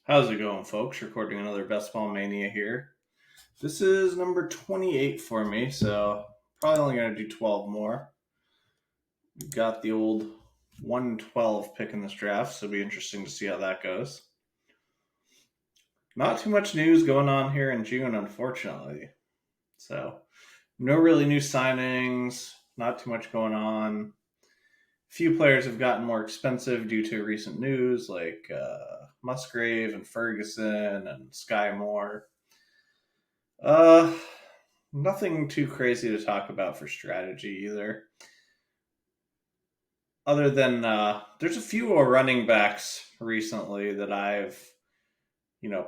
How's it going, folks? Recording another Best Ball Mania here. This is number 28 for me, so probably only going to do 12 more. We've got the old 112 pick in this draft, so it'll be interesting to see how that goes. Not too much news going on here in June, unfortunately. So, no really new signings, not too much going on. Few players have gotten more expensive due to recent news, like Musgrave and Ferguson and Sky Moore. Uh, Nothing too crazy to talk about for strategy either. Other than there's a few running backs recently that I've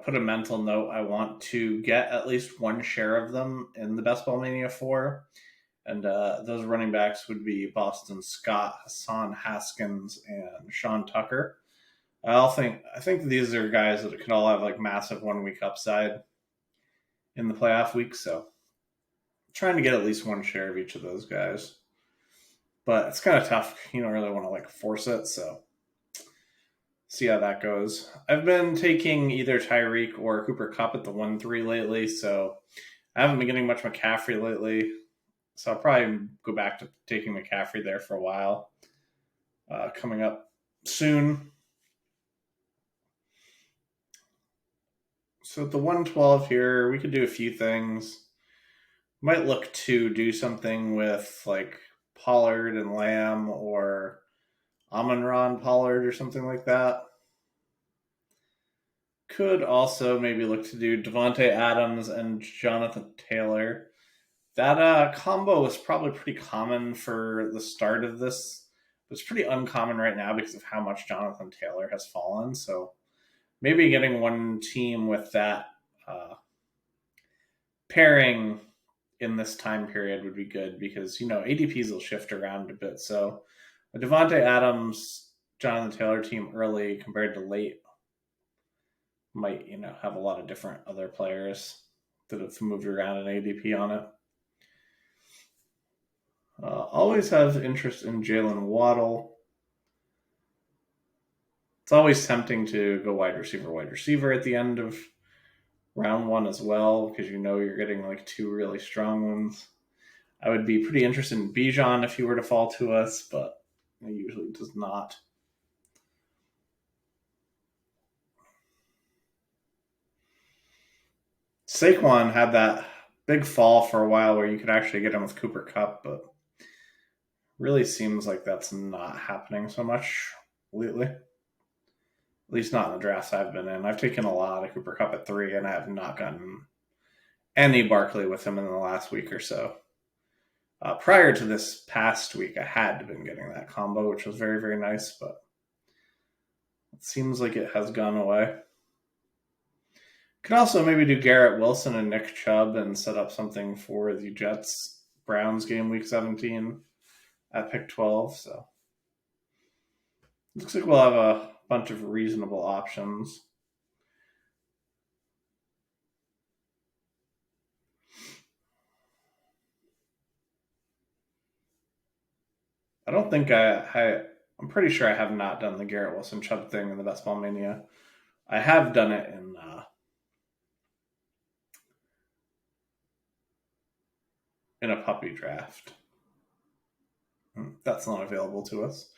put a mental note. I want to get at least one share of them in the Best Ball Mania 4. And those running backs would be Boston Scott, Hassan Haskins, and Sean Tucker. I think these are guys that could all have like massive 1 week upside in the playoff week. So trying to get at least one share of each of those guys. But it's kind of tough. You don't really want to like force it. So see how that goes. I've been taking either Tyreek or Cooper Kupp at the 1-3 lately. So I haven't been getting much McCaffrey lately. So I'll probably go back to taking McCaffrey there for a while. Coming up soon. So at the 112 here, we could do a few things. Might look to do something with like Pollard and Lamb or Amon-Ra and Pollard or something like that. Could also maybe look to do Devontae Adams and Jonathan Taylor. That combo was probably pretty common for the start of this. It's pretty uncommon right now because of how much Jonathan Taylor has fallen. So maybe getting one team with that pairing in this time period would be good because, ADPs will shift around a bit. So a Devontae Adams, Jonathan Taylor team early compared to late might, have a lot of different other players that have moved around an ADP on it. Always have interest in Jalen Waddle. It's always tempting to go wide receiver at the end of round one as well because you're getting like two really strong ones. I would be pretty interested in Bijan if he were to fall to us, but he usually does not. Saquon had that big fall for a while where you could actually get him with Cooper Kupp, but really seems like that's not happening so much lately. At least not in the drafts I've been in. I've taken a lot of Cooper Kupp at 3, and I have not gotten any Barkley with him in the last week or so. Prior to this past week, I had been getting that combo, which was very, very nice, but it seems like it has gone away. Could also maybe do Garrett Wilson and Nick Chubb and set up something for the Jets-Browns game week 17 at pick 12. So looks like we'll have a bunch of reasonable options. I don't think I'm pretty sure I have not done the Garrett Wilson Chubb thing in the Best Ball Mania. I have done it in a puppy draft. That's not available to us.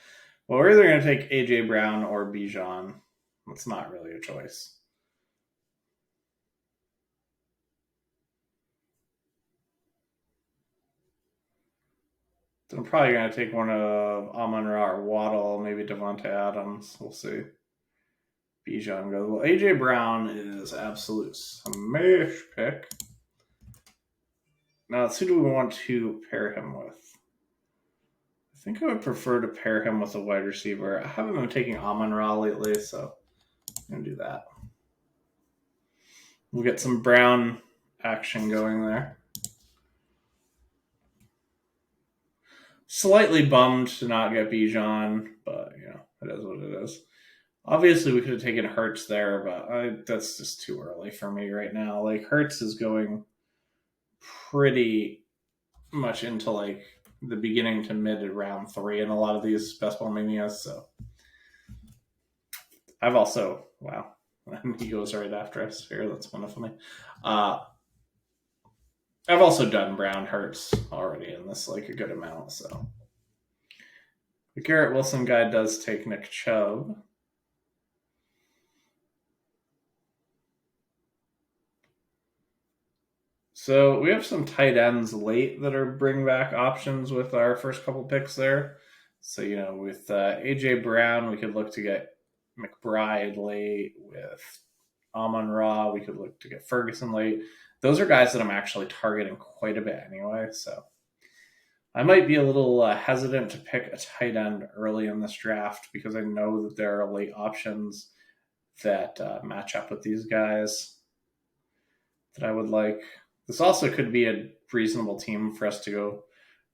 Well, we're either going to take AJ Brown or Bijan. That's not really a choice. So I'm probably going to take one of Amon-Ra or Waddle, maybe Devontae Adams. We'll see. Bijan goes. Well, AJ Brown is absolute smash pick. Now, who do we want to pair him with? I think I would prefer to pair him with a wide receiver. I haven't been taking Amon-Ra lately, so I'm going to do that. We'll get some Brown action going there. Slightly bummed to not get Bijan, but it is what it is. Obviously, we could have taken Hurts there, but that's just too early for me right now. Like Hurts is going pretty much into like the beginning to mid round 3 in a lot of these Best Ball Manias. So I've also And he goes right after us here. That's kind of funny. I've also done Brown Hurts already in this, like, a good amount, so. The Garrett Wilson guy does take Nick Chubb. So we have some tight ends late that are bring back options with our first couple picks there. So, with AJ Brown, we could look to get McBride late. With Amon Ra, we could look to get Ferguson late. Those are guys that I'm actually targeting quite a bit anyway. So I might be a little hesitant to pick a tight end early in this draft because I know that there are late options that match up with these guys that I would like. This also could be a reasonable team for us to go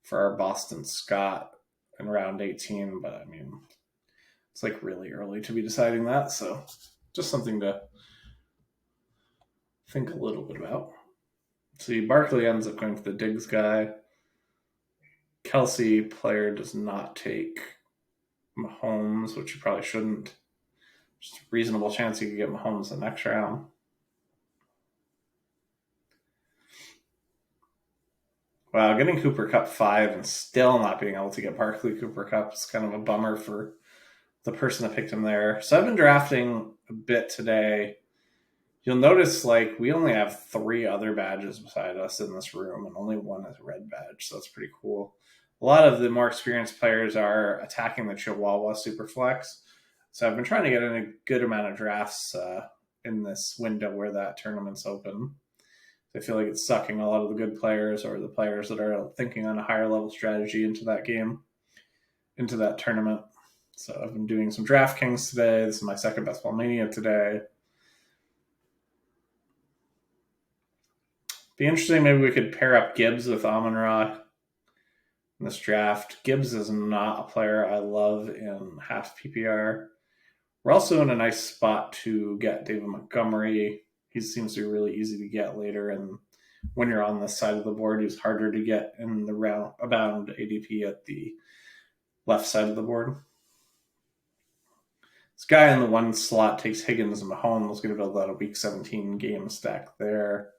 for our Boston Scott in round 18, but I mean, it's like really early to be deciding that, so just something to think a little bit about. See, Barkley ends up going for the Diggs guy. Kelsey player does not take Mahomes, which you probably shouldn't. Just a reasonable chance you could get Mahomes the next round. Wow, getting Cooper Kupp 5 and still not being able to get Barkley Cooper Kupp is kind of a bummer for the person that picked him there. So I've been drafting a bit today. You'll notice, like, we only have 3 other badges beside us in this room, and only one is a red badge, so that's pretty cool. A lot of the more experienced players are attacking the Chihuahua Superflex, so I've been trying to get in a good amount of drafts in this window where that tournament's open. I feel like it's sucking a lot of the good players or the players that are thinking on a higher level strategy into that game, into that tournament. So I've been doing some DraftKings today. This is my second Best Ball Mania today. Be interesting, maybe we could pair up Gibbs with Amon-Ra in this draft. Gibbs is not a player I love in half PPR. We're also in a nice spot to get David Montgomery. He seems to be really easy to get later, and when you're on this side of the board, he's harder to get in the round abound ADP at the left side of the board. This guy in the one slot takes Higgins and Mahomes. Going to build out a Week 17 game stack there.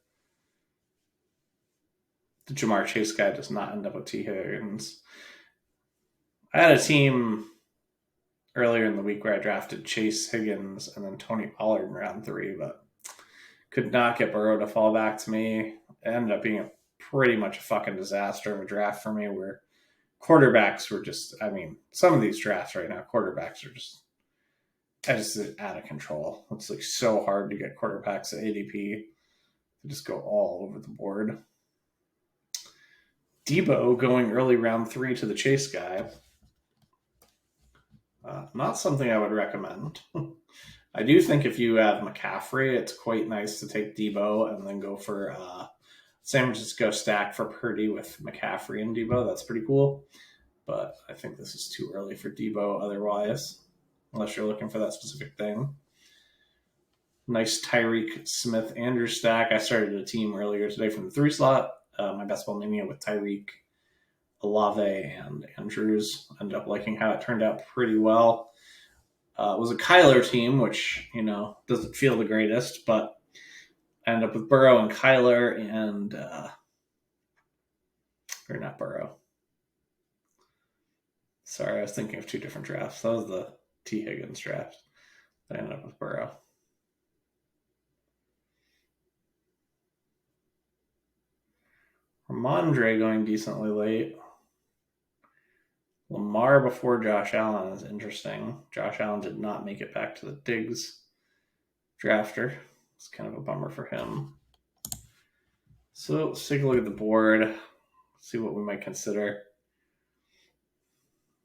The Jamar Chase guy does not end up with T. Higgins. I had a team earlier in the week where I drafted Chase, Higgins, and then Tony Pollard in round 3, but could not get Burrow to fall back to me. It ended up being pretty much a fucking disaster of a draft for me where quarterbacks were just, I mean, some of these drafts right now, quarterbacks are just out of control. It's like so hard to get quarterbacks at ADP. They just go all over the board. Debo going early round 3 to the Chase guy. Not something I would recommend. I do think if you have McCaffrey, it's quite nice to take Debo and then go for San Francisco stack for Purdy with McCaffrey and Debo. That's pretty cool. But I think this is too early for Debo otherwise, unless you're looking for that specific thing. Nice Tyreek Smith Andrew stack. I started a team earlier today from the 3 slot. My Best Ball Mania with Tyreek, Olave, and Andrews. Ended up liking how it turned out pretty well. It was a Kyler team, which, doesn't feel the greatest, but I ended up with Burrow and Kyler and, or not Burrow. Sorry, I was thinking of 2 different drafts. That was the T. Higgins draft. I ended up with Burrow. Ramondre going decently late. Lamar before Josh Allen is interesting. Josh Allen did not make it back to the Diggs drafter. It's kind of a bummer for him. So let's take a look at the board, see what we might consider.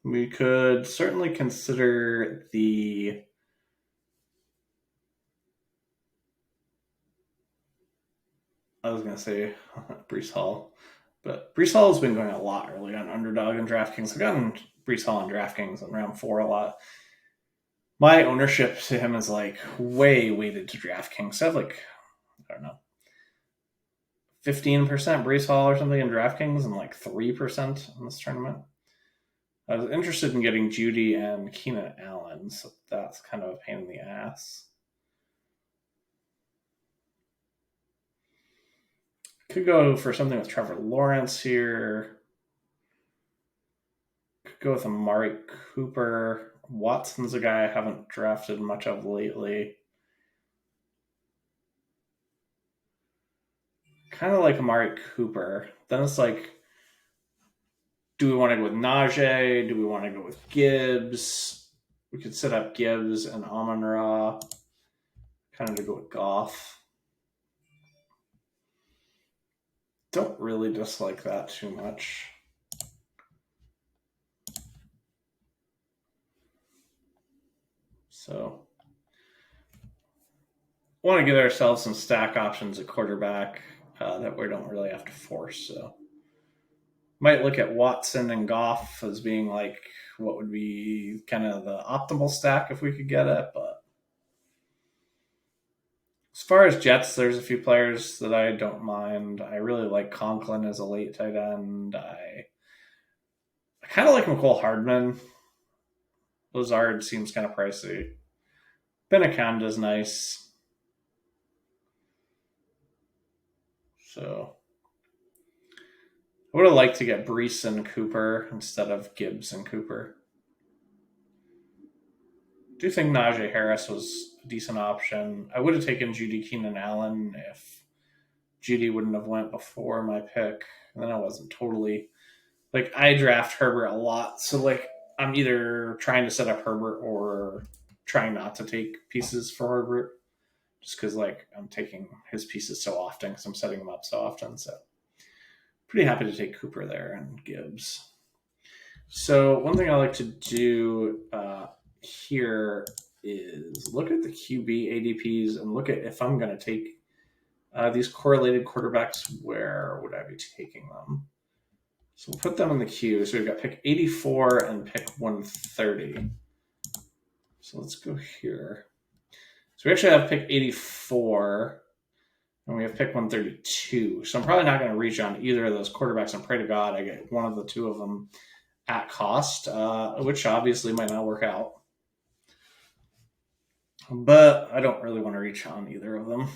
We could certainly consider the I was going to say Breece Hall, but Breece Hall has been going a lot early on Underdog and DraftKings. I've gotten Breece Hall on DraftKings in round 4 a lot. My ownership to him is like way weighted to DraftKings. I have like, I don't know, 15% Breece Hall or something in DraftKings and like 3% in this tournament. I was interested in getting Judy and Keenan Allen, so that's kind of a pain in the ass. Could go for something with Trevor Lawrence here. Could go with Amari Cooper. Watson's a guy I haven't drafted much of lately. Kind of like Amari Cooper. Then it's like, do we want to go with Najee? Do we want to go with Gibbs? We could set up Gibbs and Amon-Ra, kind of to go with Goff. Don't really dislike that too much. So, want to give ourselves some stack options at quarterback that we don't really have to force. So, might look at Watson and Goff as being like what would be kind of the optimal stack if we could get it. But as far as Jets, there's a few players that I don't mind. I really like Conklin as a late tight end. I kind of like McCole Hardman. Lazard seems kind of pricey. Benaconda's nice. So I would have liked to get Brees and Cooper instead of Gibbs and Cooper. I do think Najee Harris was a decent option. I would have taken Judy Keenan Allen if Judy wouldn't have went before my pick. And then I wasn't totally like I draft Herbert a lot, so like I'm either trying to set up Herbert or trying not to take pieces for Herbert, just because like I'm taking his pieces so often because I'm setting them up so often. So pretty happy to take Cooper there and Gibbs. So one thing I like to do here is look at the QB ADPs and look at if I'm going to take these correlated quarterbacks, where would I be taking them? So we'll put them in the queue. So we've got pick 84 and pick 130. So let's go here. So we actually have pick 84 and we have pick 132. So I'm probably not going to reach on either of those quarterbacks and pray to God I get one of the two of them at cost, which obviously might not work out. But I don't really want to reach on either of them.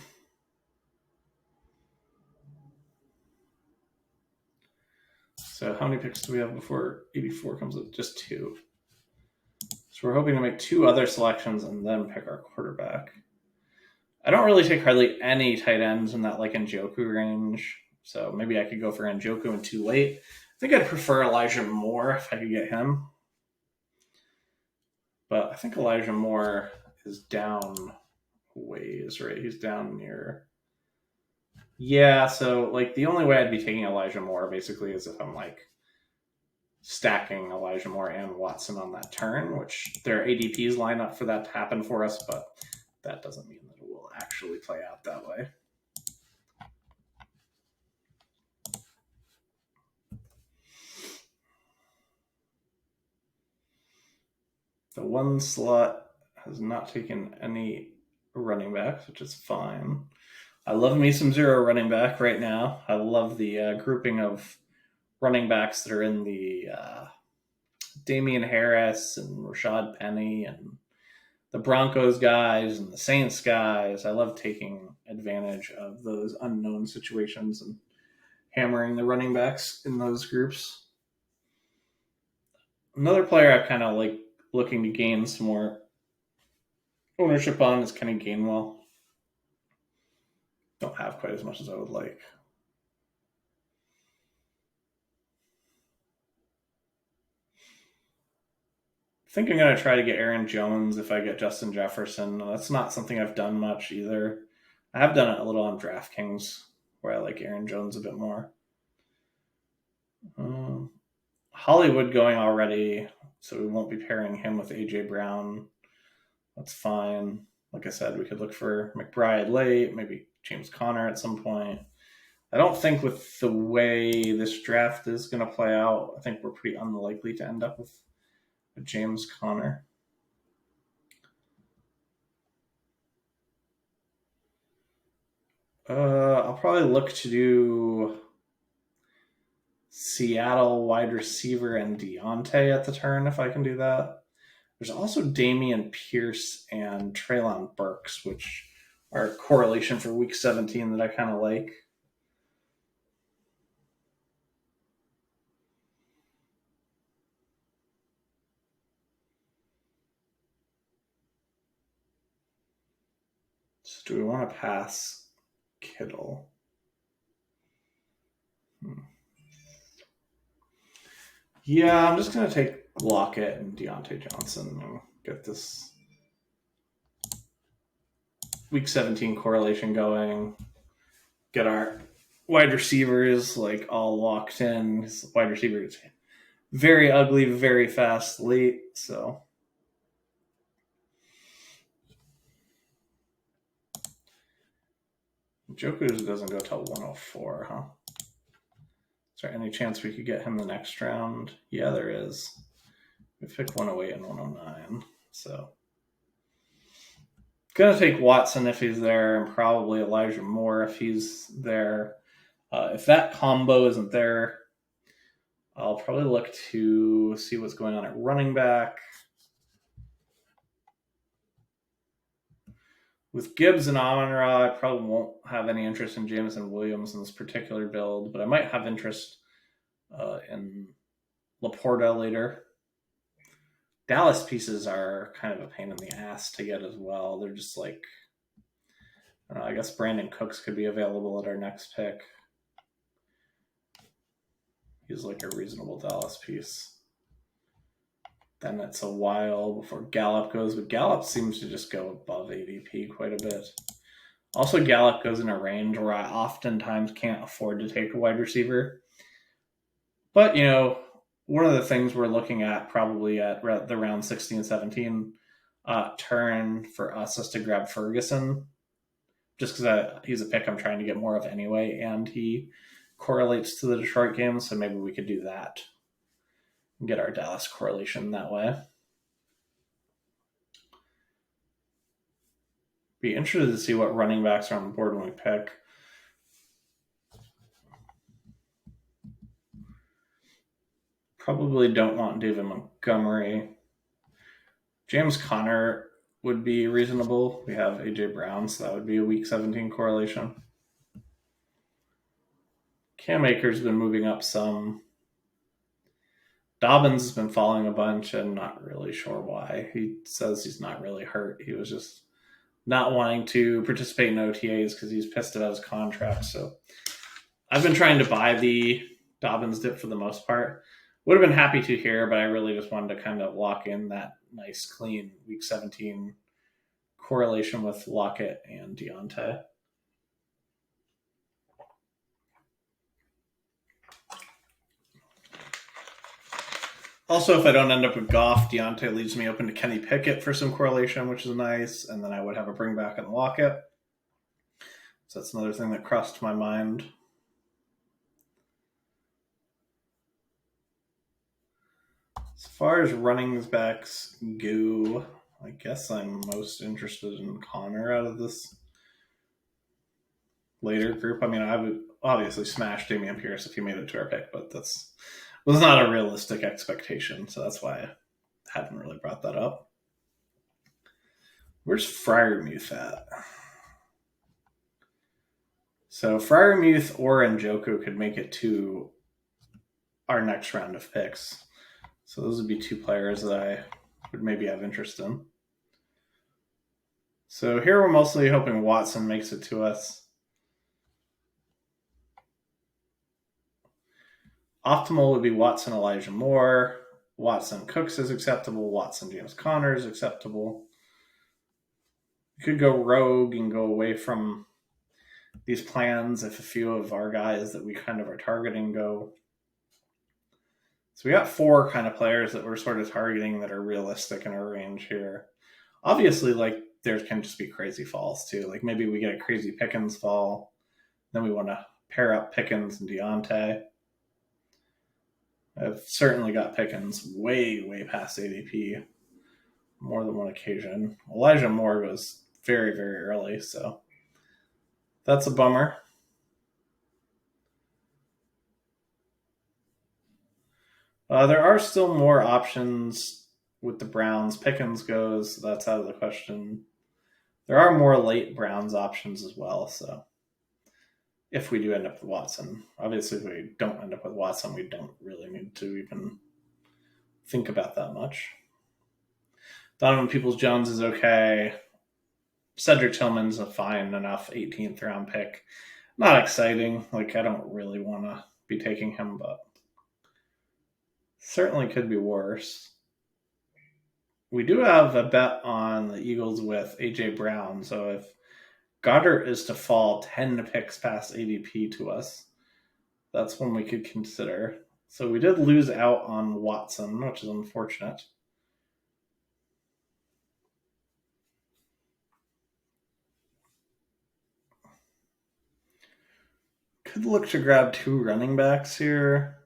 So how many picks do we have before 84 comes up? Just 2. So we're hoping to make 2 other selections and then pick our quarterback. I don't really take hardly any tight ends in that like Njoku range. So maybe I could go for Njoku and too late. I think I'd prefer Elijah Moore if I could get him. But I think Elijah Moore is down ways, right? He's down near. Yeah, so like the only way I'd be taking Elijah Moore basically is if I'm like stacking Elijah Moore and Watson on that turn, which their ADPs line up for that to happen for us, but that doesn't mean that it will actually play out that way. The one slot has not taken any running backs, which is fine. I love me some zero running back right now. I love the grouping of running backs that are in the Damian Harris and Rashad Penny and the Broncos guys and the Saints guys. I love taking advantage of those unknown situations and hammering the running backs in those groups. Another player I kind of like looking to gain some more ownership on is Kenny Gainwell. Don't have quite as much as I would like. I think I'm going to try to get Aaron Jones if I get Justin Jefferson. That's not something I've done much either. I have done it a little on DraftKings where I like Aaron Jones a bit more. Hollywood going already, so we won't be pairing him with AJ Brown. That's fine. Like I said, we could look for McBride late, maybe James Conner at some point. I don't think with the way this draft is going to play out, I think we're pretty unlikely to end up with a James Conner. I'll probably look to do Seattle wide receiver and Deontay at the turn if I can do that. There's also Damian Pierce and Treylon Burks, which are a correlation for week 17 that I kind of like. Do we want to pass Kittle? Yeah, I'm just going to take Lockett and Deontay Johnson and get this week 17 correlation going. Get our wide receivers like all locked in. Wide receivers very ugly, very fast late. So Joku doesn't go till 104, huh? Is there any chance we could get him the next round? Yeah, there is. We pick 108 and 109. So gonna take Watson if he's there, and probably Elijah Moore if he's there. If that combo isn't there, I'll probably look to see what's going on at running back. With Gibbs and Amon-Ra, I probably won't have any interest in Jameson Williams in this particular build, but I might have interest in Laporta later. Dallas pieces are kind of a pain in the ass to get as well. They're just like, I don't know, I guess Brandon Cooks could be available at our next pick. He's like a reasonable Dallas piece. Then it's a while before Gallup goes, but Gallup seems to just go above ADP quite a bit. Also, Gallup goes in a range where I oftentimes can't afford to take a wide receiver. But, you know, one of the things we're looking at probably at the round 16, 17 turn for us is to grab Ferguson, just because he's a pick I'm trying to get more of anyway, and he correlates to the Detroit game, so maybe we could do that and get our Dallas correlation that way. Be interested to see what running backs are on the board when we pick. Probably don't want David Montgomery. James Conner would be reasonable. We have AJ Brown, so that would be a week 17 correlation. Cam Akers has been moving up some. Dobbins has been falling a bunch, and not really sure why. He says he's not really hurt. He was just not wanting to participate in OTAs because he's pissed about his contract. So I've been trying to buy the Dobbins dip for the most part. Would have been happy to here, but I really just wanted to kind of lock in that nice, clean week 17 correlation with Lockett and Deontay. Also, if I don't end up with Goff, Deontay leaves me open to Kenny Pickett for some correlation, which is nice, and then I would have a bring back and Lockett. So that's another thing that crossed my mind. As far as running backs go, I guess I'm most interested in Connor out of this later group. I mean, I would obviously smash Dameon Pierce if he made it to our pick, but that's was not a realistic expectation, so that's why I hadn't really brought that up. Where's Freiermuth at? So Freiermuth or Njoku could make it to our next round of picks. So those would be two players that I would maybe have interest in. So here we're mostly hoping Watson makes it to us. Optimal would be Watson, Elijah Moore. Watson Cooks is acceptable. Watson James Conner is acceptable. You could go rogue and go away from these plans if a few of our guys that we kind of are targeting go. So we got four kind of players that we're sort of targeting that are realistic in our range here. Obviously, like, there can just be crazy falls too. Like maybe we get a crazy Pickens fall. Then we want to pair up Pickens and Deontay. I've certainly got Pickens way, way past ADP more than one occasion. Elijah Moore was very, very early, so that's a bummer. There are still more options with the Browns. Pickens goes, so that's out of the question. There are more late Browns options as well, so if we do end up with Watson. Obviously, if we don't end up with Watson, we don't really need to even think about that much. Donovan Peoples-Jones is okay. Cedric Tillman's a fine enough 18th round pick. Not exciting. Like, I don't really want to be taking him, but certainly could be worse. We do have a bet on the Eagles with A.J. Brown, so if Goddard is to fall 10 picks past ADP to us, that's one we could consider. So we did lose out on Watson, which is unfortunate. Could look to grab 2 running backs here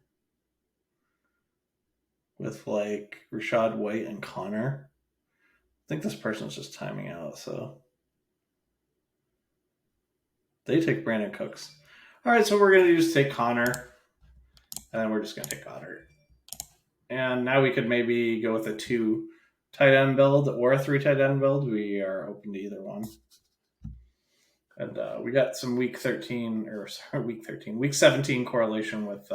with like Rashad White and Connor. I think this person's just timing out, so they take Brandon Cooks. All right, so we're going to just take Connor, and then we're just going to take Goddard. And now we could maybe go with a 2 tight end build or a 3 tight end build. We are open to either one. And we got some week 17 correlation with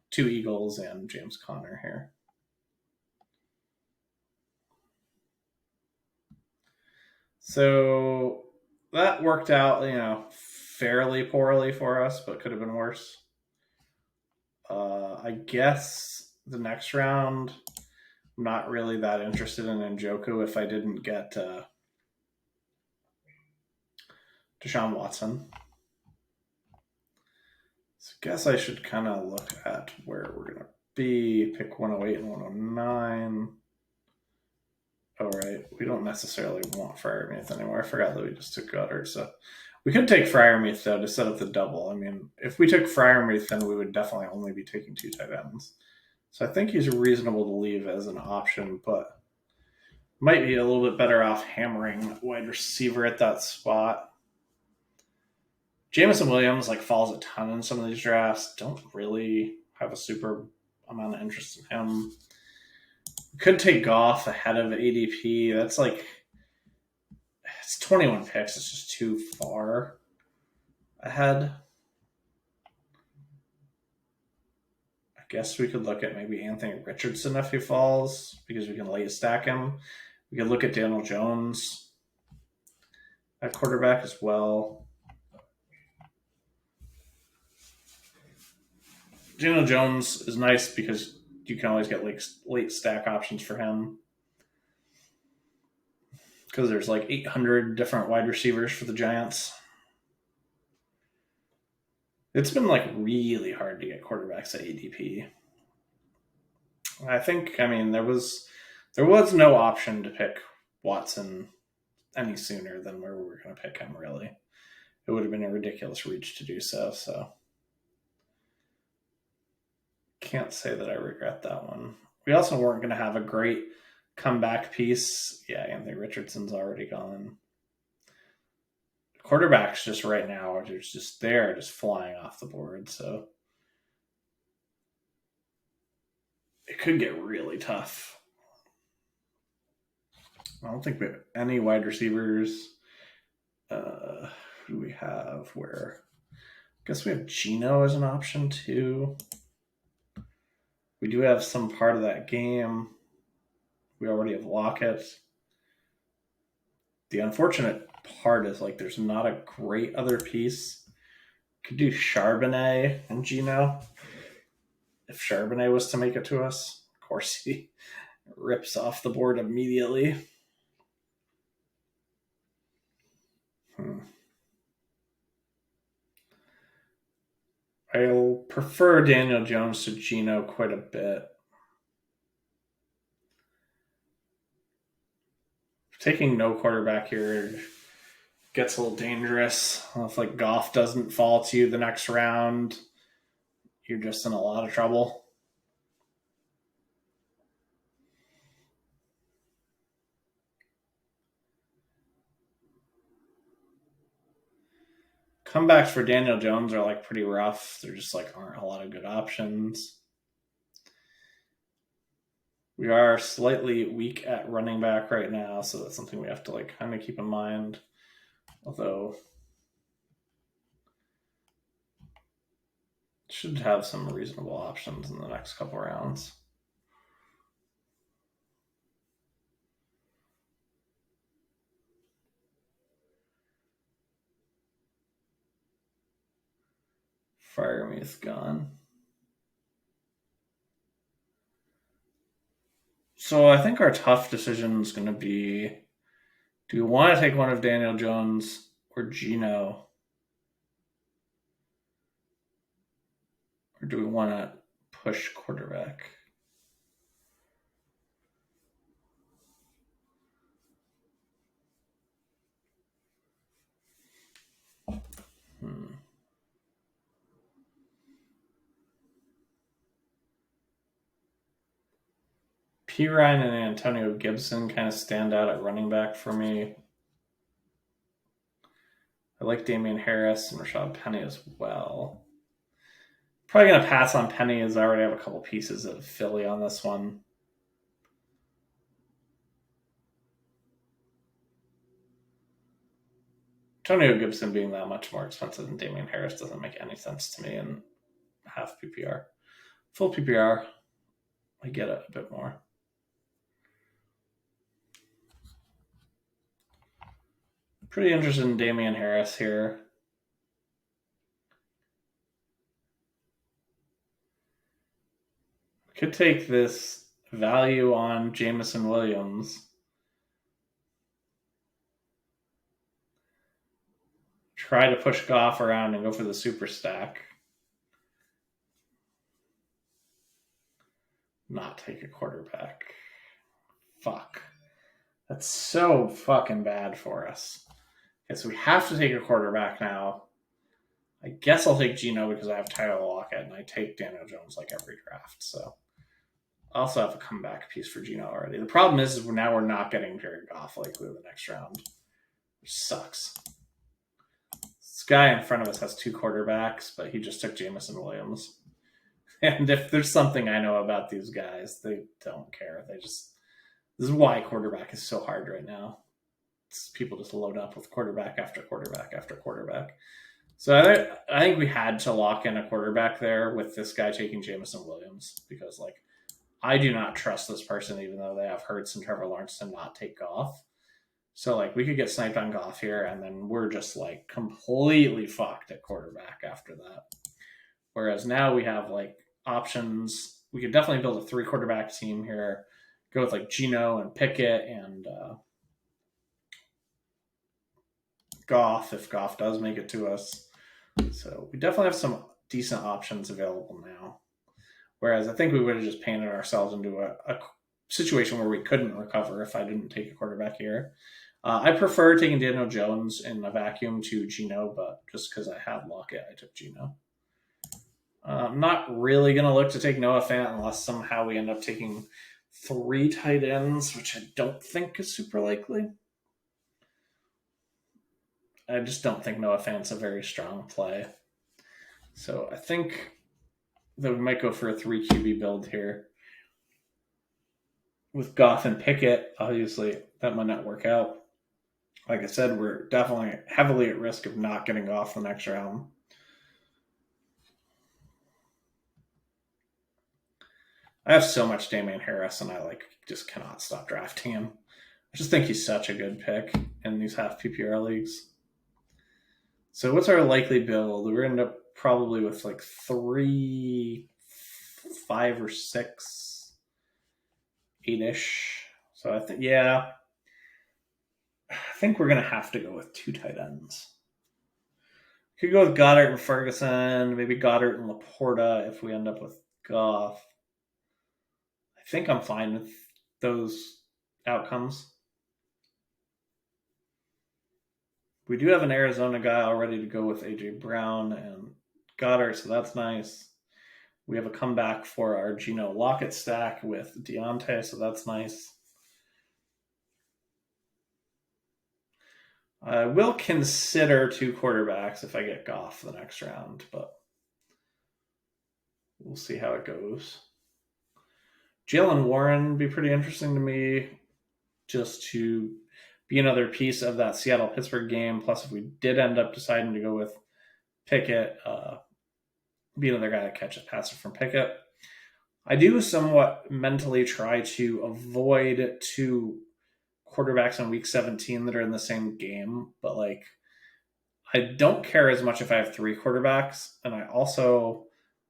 2 Eagles and James Conner here. So that worked out, fairly poorly for us, but could have been worse. I guess the next round, I'm not really that interested in Njoku if I didn't get Deshaun Watson. So I guess I should kind of look at where we're going to be. Pick 108 and 109. Oh, right. We don't necessarily want Freiermuth anymore. I forgot that we just took Goddard. So we could take Freiermuth, though, to set up the double. I mean, if we took Freiermuth, then we would definitely only be taking 2 tight ends. So I think he's reasonable to leave as an option, but might be a little bit better off hammering wide receiver at that spot. Jameson Williams falls a ton in some of these drafts. Don't really have a super amount of interest in him. Could take Goff ahead of ADP. That's it's 21 picks. It's just too far ahead. I guess we could look at maybe Anthony Richardson if he falls, because we can late stack him. We could look at Daniel Jones at quarterback as well. Daniel Jones is nice because you can always get late stack options for him, because there's 800 different wide receivers for the Giants. It's been really hard to get quarterbacks at ADP. I think, there was no option to pick Watson any sooner than where we were going to pick him, really. It would have been a ridiculous reach to do so can't say that I regret that one. We also weren't going to have a great comeback piece. Yeah, Anthony Richardson's already gone. Quarterbacks just right now are just flying off the board, so it could get really tough. I don't think we have any wide receivers. Who do we have? I guess we have Geno as an option too. We do have some part of that game. We already have Lockett. The unfortunate part is there's not a great other piece. Could do Charbonnet and Geno. If Charbonnet was to make it to us, of course he rips off the board immediately. I'll prefer Daniel Jones to Geno quite a bit. Taking no quarterback here gets a little dangerous. If Goff doesn't fall to you the next round, you're just in a lot of trouble. Comebacks for Daniel Jones are pretty rough. There just aren't a lot of good options. We are slightly weak at running back right now, so that's something we have to kind of keep in mind. Although should have some reasonable options in the next couple rounds. Freiermuth gone. So I think our tough decision is going to be: do we want to take one of Daniel Jones or Geno, or do we want to push quarterback? P. Ryan and Antonio Gibson kind of stand out at running back for me. I like Damian Harris and Rashad Penny as well. Probably going to pass on Penny as I already have a couple pieces of Philly on this one. Antonio Gibson being that much more expensive than Damian Harris doesn't make any sense to me in half PPR. Full PPR, I get it a bit more. Pretty interested in Damian Harris here. Could take this value on Jameson Williams. Try to push Goff around and go for the super stack. Not take a quarterback. Fuck. That's so fucking bad for us. Okay, so we have to take a quarterback now. I guess I'll take Geno because I have Tyler Lockett and I take Daniel Jones like every draft. So I also have a comeback piece for Geno already. The problem is now we're not getting Jared Goff likely in the next round, which sucks. This guy in front of us has two quarterbacks, but he just took Jameson Williams. And if there's something I know about these guys, they don't care. This is why quarterback is so hard right now. People just load up with quarterback after quarterback after quarterback. So I think we had to lock in a quarterback there with this guy taking Jameson Williams because, like, I do not trust this person, even though they have Hurts and Trevor Lawrence, to not take Goff. So, like, we could get sniped on Goff here, and then we're just, like, completely fucked at quarterback after that. Whereas now we have, like, options. We could definitely build a 3 quarterback team here. Go with, like, Geno and Pickett and Goff if Goff does make it to us. So we definitely have some decent options available now. Whereas I think we would have just painted ourselves into a situation where we couldn't recover if I didn't take a quarterback here. I prefer taking Daniel Jones in a vacuum to Geno, but just because I had Lockett, I took Geno. I'm not really going to look to take Noah Fant unless somehow we end up taking 3 tight ends, which I don't think is super likely. I just don't think Noah Fant's a very strong play. So I think that we might go for a 3 QB build here. With Goff and Pickett, obviously, that might not work out. Like I said, we're definitely heavily at risk of not getting Goff the next round. I have so much Damian Harris, and I just cannot stop drafting him. I just think he's such a good pick in these half PPR leagues. So what's our likely build? We're end up probably with like 3, 5, or 6, 8-ish. So I think, yeah, I think we're going to have to go with 2 tight ends. Could go with Goddard and Ferguson, maybe Goddard and Laporta if we end up with Goff. I think I'm fine with those outcomes. We do have an Arizona guy already to go with A.J. Brown and Goddard, so that's nice. We have a comeback for our Geno Lockett stack with Deontay, so that's nice. I will consider 2 quarterbacks if I get Goff the next round, but we'll see how it goes. Jalen Warren would be pretty interesting to me just to be another piece of that Seattle-Pittsburgh game. Plus, if we did end up deciding to go with Pickett, be another guy that catches passes from Pickett. I do somewhat mentally try to avoid 2 quarterbacks on week 17 that are in the same game, but I don't care as much if I have 3 quarterbacks, and I also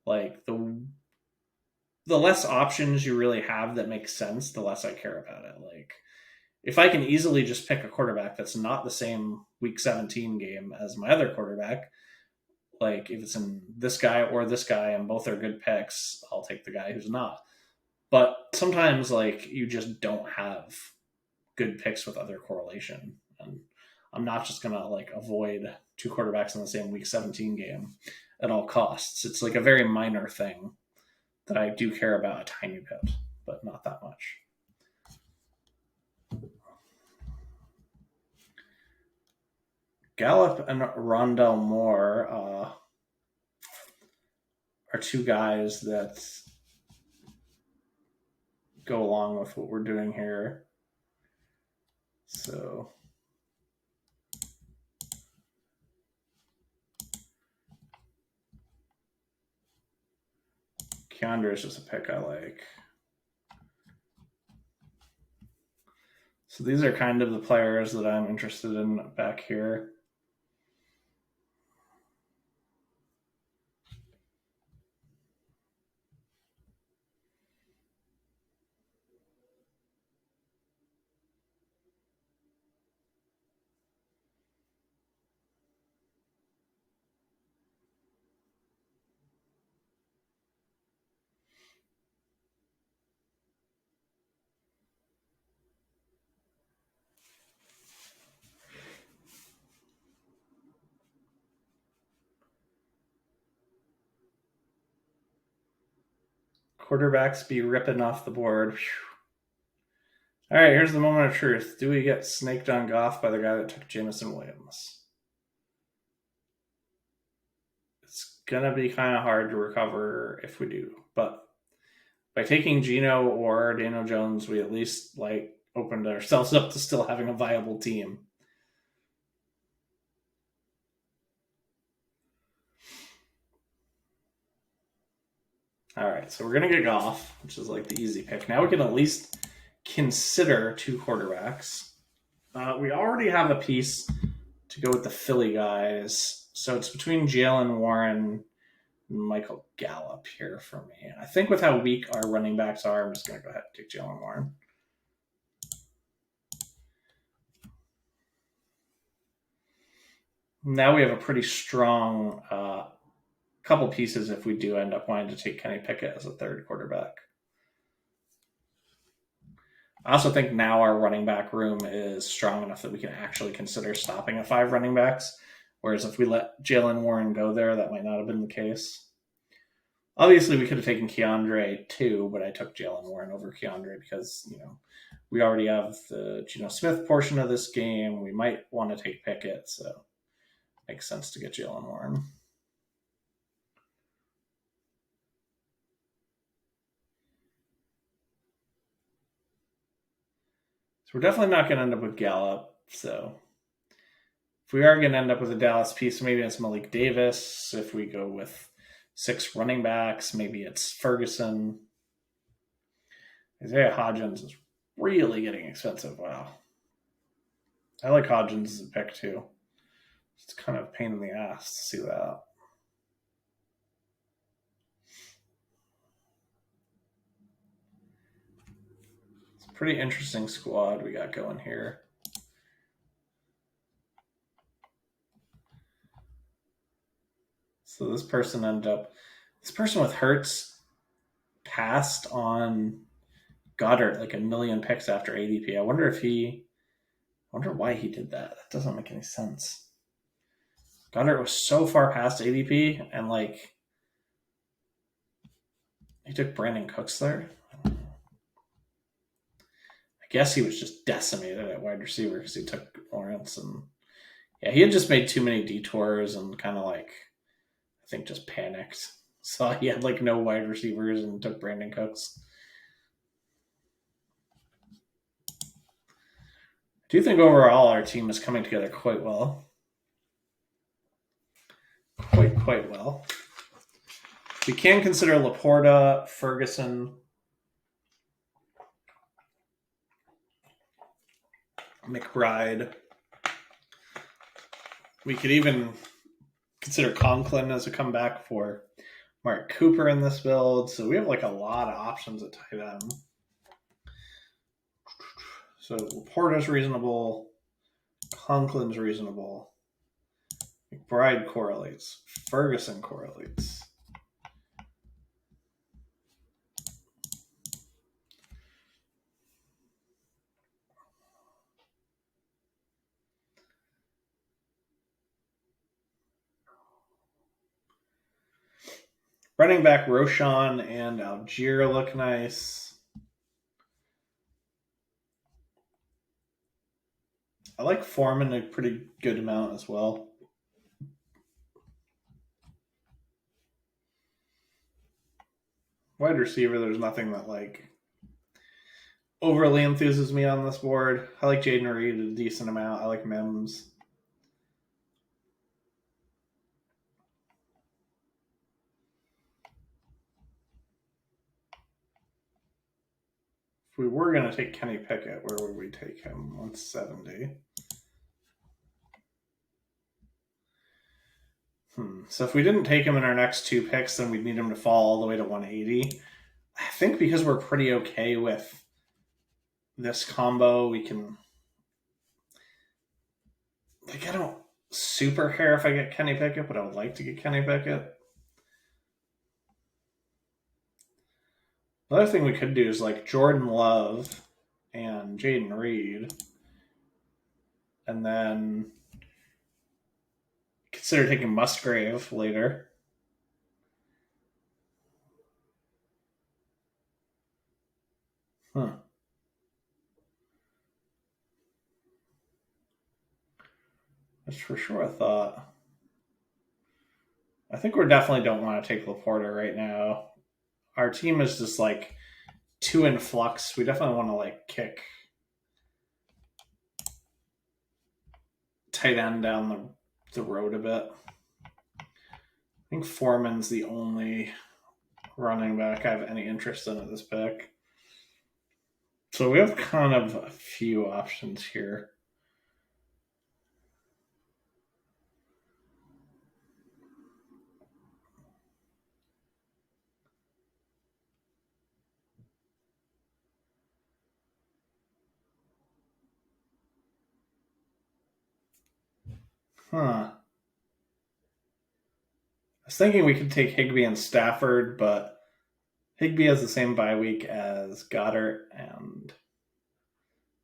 like the less options you really have that make sense, the less I care about it. Like if I can easily just pick a quarterback that's not the same week 17 game as my other quarterback, like if it's in this guy or this guy and both are good picks, I'll take the guy who's not. But sometimes like you just don't have good picks with other correlation. And I'm not just gonna like avoid 2 quarterbacks in the same week 17 game at all costs. It's like a very minor thing that I do care about a tiny bit, but not that much. Gallup and Rondell Moore are 2 guys that go along with what we're doing here. So Keandre is just a pick I like. So these are kind of the players that I'm interested in back here. Quarterbacks be ripping off the board. All right, here's the moment of truth. Do we get snaked on Goff by the guy that took Jameson Williams? It's going to be kind of hard to recover if we do. But by taking Geno or Daniel Jones, we at least like opened ourselves up to still having a viable team. All right, so we're going to get Goff, which is like the easy pick. Now we can at least consider 2 quarterbacks. We already have a piece to go with the Philly guys. So it's between Jalen Warren and Michael Gallup here for me. I think with how weak our running backs are, I'm just going to go ahead and take Jalen Warren. Now we have a pretty strong couple pieces if we do end up wanting to take Kenny Pickett as a 3rd quarterback. I also think now our running back room is strong enough that we can actually consider stopping at 5 running backs. Whereas if we let Jalen Warren go there, that might not have been the case. Obviously, we could have taken Keandre too, but I took Jalen Warren over Keandre because, we already have the Geno Smith portion of this game. We might want to take Pickett, so it makes sense to get Jalen Warren. We're definitely not going to end up with Gallup. So if we are going to end up with a Dallas piece, maybe it's Malik Davis. If we go with 6 running backs, maybe it's Ferguson. Isaiah Hodgins is really getting expensive. Wow. I like Hodgins as a pick too. It's kind of a pain in the ass to see that. It's a pretty interesting squad we got going here. So this person with Hurts passed on Goddard like a million picks after ADP. I wonder why he did that. That doesn't make any sense. Goddard was so far past ADP, and like he took Brandon Cooks there. I guess he was just decimated at wide receiver because he took Lawrence, and he had just made too many detours and kind of like I think just panicked. So he had like no wide receivers and took Brandon Cooks. I do think overall our team is coming together quite well. Quite well. We can consider Laporta, Ferguson, McBride. We could even consider Conklin as a comeback for Mark Cooper in this build. So we have like a lot of options at tight end. So Laporta's reasonable. Conklin's reasonable. McBride correlates. Ferguson correlates. Running back Roshan and Algier look nice. I like Foreman a pretty good amount as well. Wide receiver, there's nothing that like overly enthuses me on this board. I like Jaden Reed a decent amount. I like Mims. If we were going to take Kenny Pickett, where would we take him? 170. So if we didn't take him in our next two picks, then we'd need him to fall all the way to 180. I think because we're pretty okay with this combo, we can. Like, I don't super care if I get Kenny Pickett, but I would like to get Kenny Pickett. Another thing we could do is like Jordan Love and Jaden Reed, and then consider taking Musgrave later. That's for sure a thought. I think we definitely don't want to take Laporta right now. Our team is just like too in flux. We definitely want to like kick tight end down the road a bit. I think Foreman's the only running back I have any interest in at this pick. So we have kind of a few options here. I was thinking we could take Higbee and Stafford, but Higbee has the same bye week as Goddard, and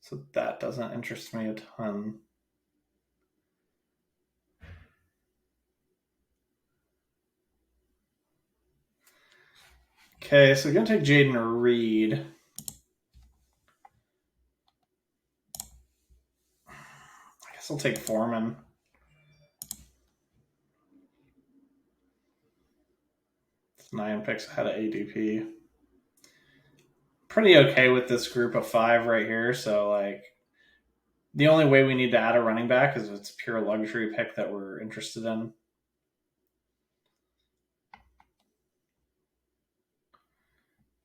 so that doesn't interest me a ton. Okay, so we're going to take Jaden Reed. I guess I'll take Foreman. It's 9 picks ahead of ADP. Pretty okay with this group of 5 right here. So, like, the only way we need to add a running back is if it's a pure luxury pick that we're interested in.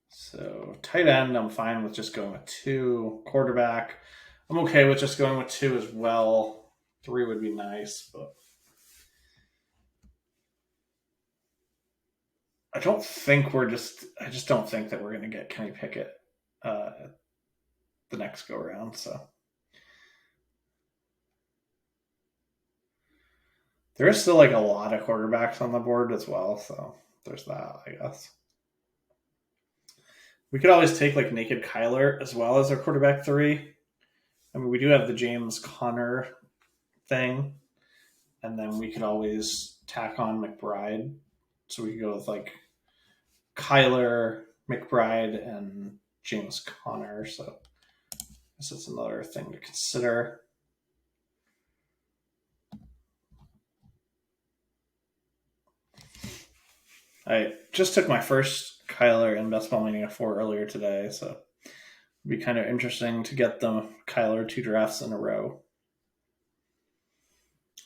So, tight end, I'm fine with just going with 2. Quarterback, I'm okay with just going with 2 as well. 3 would be nice, but I just don't think that we're going to get Kenny Pickett the next go around. So there is still like a lot of quarterbacks on the board as well. So there's that, I guess. We could always take like Naked Kyler as well as our quarterback 3. I mean, we do have the James Conner thing, and then we could always tack on McBride. So we could go with like Kyler, McBride, and James Conner. So I guess that's another thing to consider. I just took my first Kyler in Best Ball Mania 4 earlier today, so it'd be kind of interesting to get the Kyler 2 drafts in a row.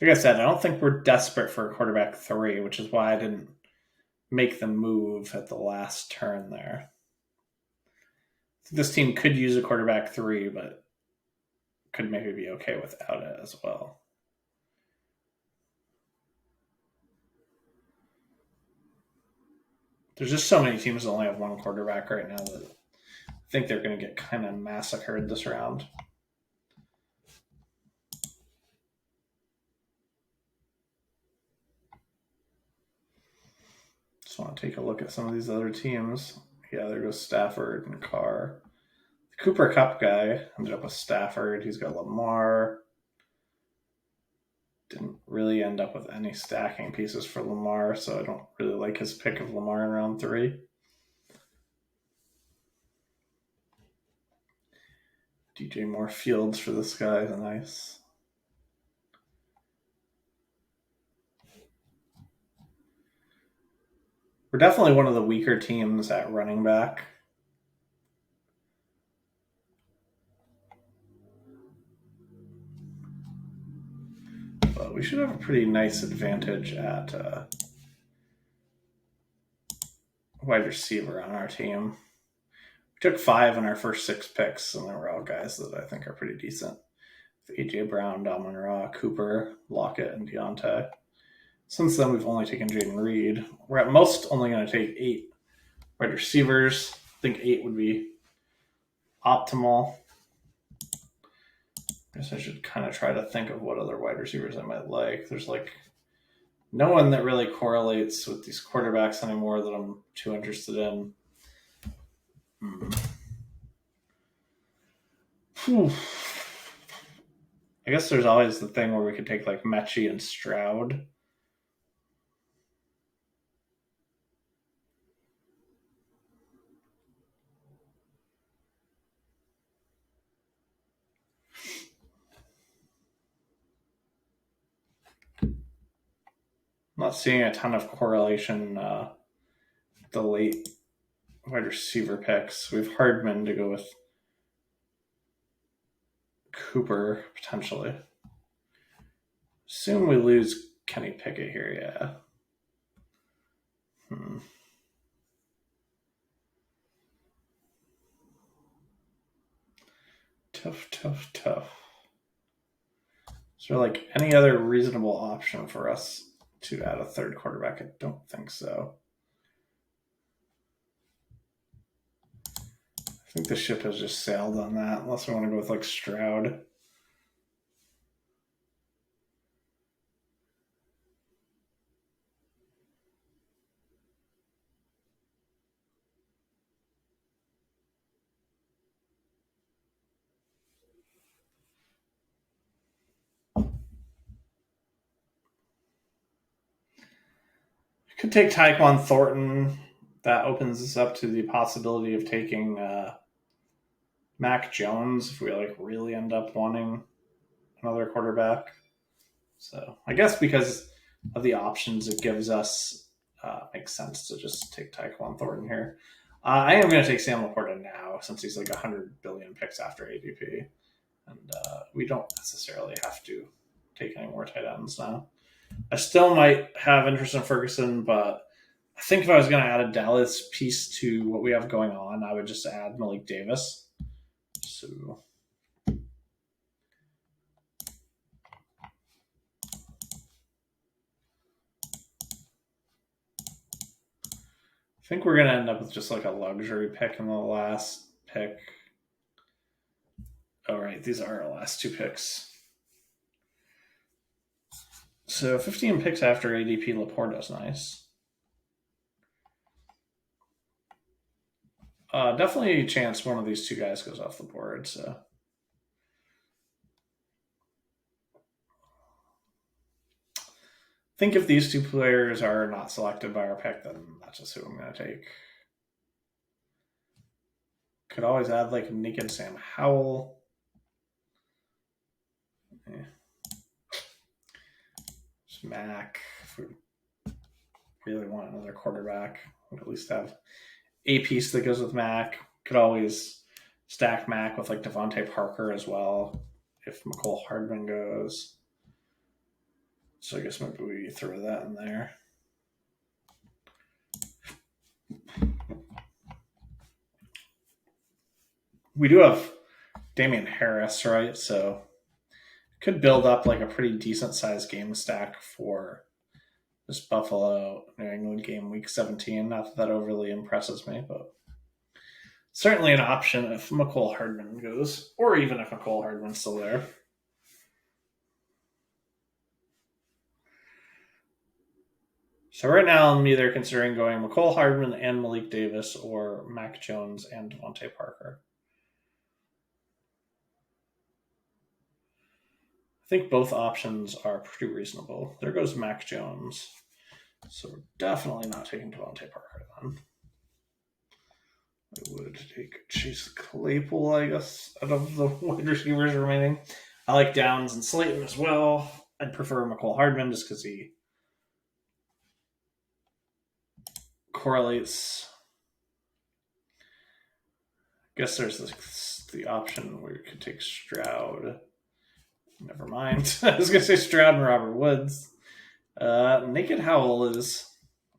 Like I said, I don't think we're desperate for a quarterback 3, which is why I didn't make the move at the last turn there. This team could use a quarterback 3, but could maybe be okay without it as well. There's just so many teams that only have one quarterback right now that I think they're going to get kind of massacred this round. Just want to take a look at some of these other teams. Yeah, there goes Stafford and Carr. The Cooper Cup guy ended up with Stafford. He's got Lamar. Didn't really end up with any stacking pieces for Lamar, so I don't really like his pick of Lamar in round 3. DJ Moore Fields for this guy is nice. We're definitely one of the weaker teams at running back. But we should have a pretty nice advantage at wide receiver on our team. We took 5 in our first 6 picks, and they were all guys that I think are pretty decent. AJ Brown, Dominic Ra, Cooper, Lockett, and Deontay. Since then, we've only taken Jaden Reed. We're at most only going to take 8 wide receivers. I think 8 would be optimal. I guess I should kind of try to think of what other wide receivers I might like. There's like no one that really correlates with these quarterbacks anymore that I'm too interested in. I guess there's always the thing where we could take like Mechie and Stroud. I'm not seeing a ton of correlation the late wide receiver picks. We have Hardman to go with Cooper, potentially. Assume we lose Kenny Pickett here, yeah. Tough. Is there like any other reasonable option for us to add a third quarterback? I don't think so. I think the ship has just sailed on that, unless we want to go with like Stroud. Could take Tyquan Thornton. That opens us up to the possibility of taking Mac Jones if we like really end up wanting another quarterback. So I guess because of the options it gives us, makes sense to just take Tyquan Thornton here. I am going to take Sam Laporta now since he's like 100 billion picks after ADP, and we don't necessarily have to take any more tight ends now. I still might have interest in Ferguson, but I think if I was going to add a Dallas piece to what we have going on, I would just add Malik Davis. So I think we're going to end up with just like a luxury pick in the last pick. All right, these are our last 2 picks. So 15 picks after ADP, Laporta's nice. Definitely a chance one of these 2 guys goes off the board. So I think if these 2 players are not selected by our pick, then that's just who I'm going to take. Could always add like Nick and Sam Howell. Just Mac. If we really want another quarterback, we'd at least have a piece that goes with Mac. Could always stack Mac with like Devontae Parker as well if McCole Hardman goes. So I guess maybe we throw that in there. We do have Damian Harris, right? So could build up like a pretty decent sized game stack for this Buffalo New England game, Week 17. Not that that overly impresses me, but certainly an option if McCole Hardman goes, or even if McCole Hardman's still there. So right now, I'm either considering going McCole Hardman and Malik Davis, or Mac Jones and Devontae Parker. I think both options are pretty reasonable. There goes Mac Jones. So we're definitely not taking Devontae Parker then. I would take Chase Claypool, I guess, out of the wide receivers remaining. I like Downs and Slayton as well. I'd prefer McCole Hardman just because he correlates. I guess there's the option where you could take Stroud. Never mind. I was going to say Stroud and Robert Woods. Naked Howell is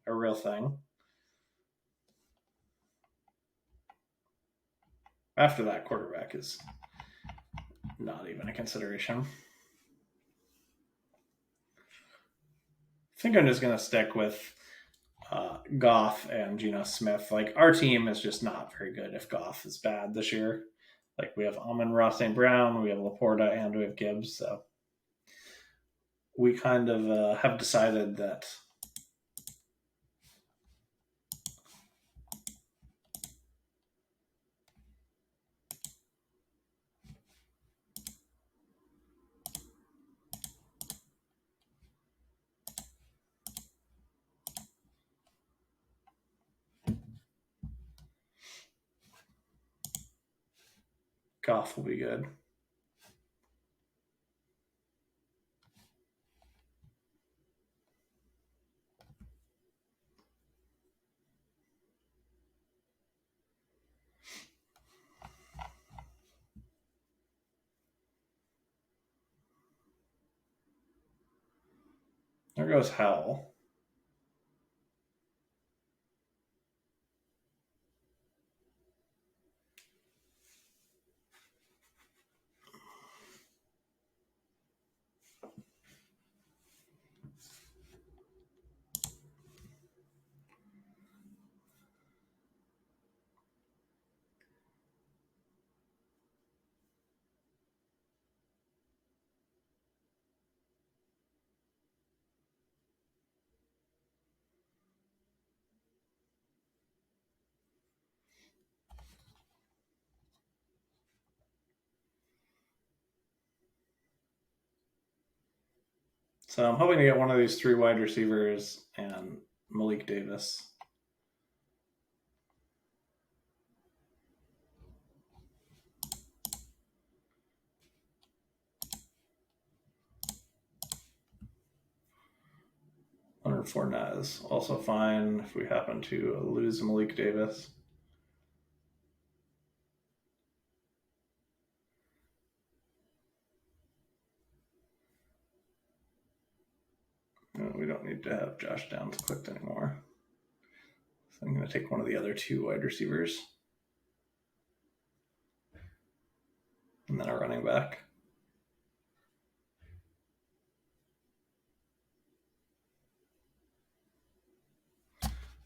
a real thing. After that, quarterback is not even a consideration. I think I'm just going to stick with Goff and Geno Smith. Like, our team is just not very good if Goff is bad this year. Like, we have Amon-Ra St. Brown, we have Laporta, and we have Gibbs. So we kind of have decided that Goff will be good. There goes Howell. So I'm hoping to get one of these three wide receivers and Malik Davis. Leonard Fournette is also fine if we happen to lose Malik Davis. No, we don't need to have Josh Downs clicked anymore. So I'm going to take one of the other two wide receivers. And then a running back.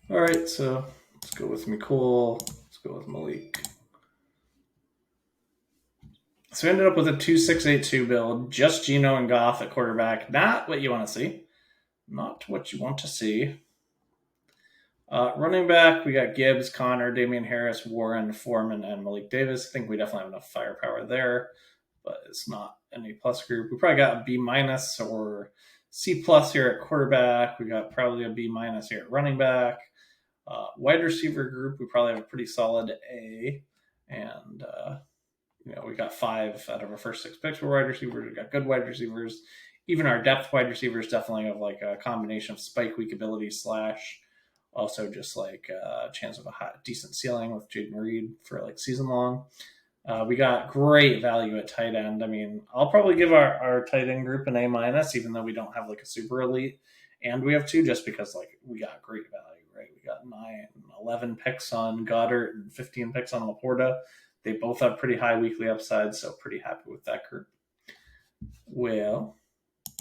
All right, so let's go with McCole. Let's go with Malik. So we ended up with a 2-6-8-2 build. Just Geno and Goff at quarterback. Not what you want to see. Not what you want to see. Running back, we got Gibbs, Connor, Damian Harris, Warren, Foreman, and Malik Davis. I think we definitely have enough firepower there, but it's not an A+ group. We probably got a B- or C+ here at quarterback. We got probably a B- here at running back. Wide receiver group, we probably have a pretty solid A. And, we got 5 out of our first 6 picks were wide receivers. We got good wide receivers. Even our depth wide receivers definitely have like a combination of spike week ability / also just like a chance of a decent ceiling with Jaden Reed for like season long. We got great value at tight end. I mean, I'll probably give our tight end group an A-, even though we don't have like a super elite. And we have 2 just because like we got great value, right? We got 11 picks on Goddard and 15 picks on Laporta. They both have pretty high weekly upside, so pretty happy with that group. Well,